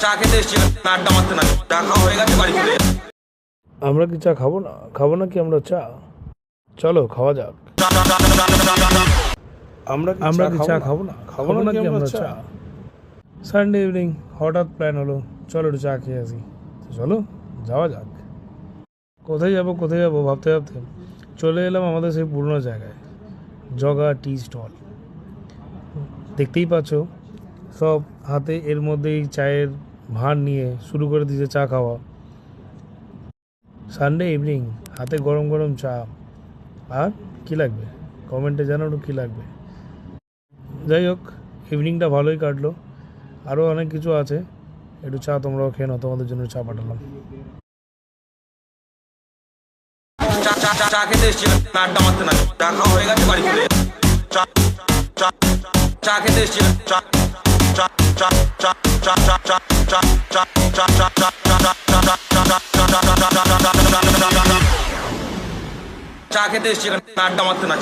চা খেতে এসেছিলাম, আড্ডা মারতে না। চা খাওয়া হয়ে গেছে, বাড়ি চলে যাচ্ছি। আমরা কি চা খাবো না? খাবো না কি আমরা চা? চলো খাওয়া যাক। আমরা কি চা খাবো না? খাবো না কি আমরা চা? সানডে ইভিনিং হঠাৎ প্ল্যান হলো, চলো একটু চা খেয়ে আসি। তো চলো যাওয়া যাক। কোথায় যাবো ভাবতে ভাবতে চলে এলাম আমাদের সেই পুরনো জায়গায়, জগা টি স্টল। দেখতেই পাচ্ছ সব হাতে এর মধ্যেই চায়ের ভাঁড় নিয়ে শুরু করে দিয়েছে চা খাওয়া। সানডে ইভিনিং, হাতে গরম গরম চা। আর কি লাগবে কমেন্টে জানানো কি লাগবে। যাই হোক, ইভিনিংটা ভালোই কাটলো। আরও অনেক কিছু আছে, একটু চা তোমরাও খেয়ে নাও, তোমাদের জন্য চা পাঠালাম। চা খেতে এসেছিলাম, আড্ডা মারতে না। চা খাওয়া হয়ে গেছে, বাড়ি চলে যাচ্ছি। চা খেতে এসেছিলাম, আড্ডা মারতে না।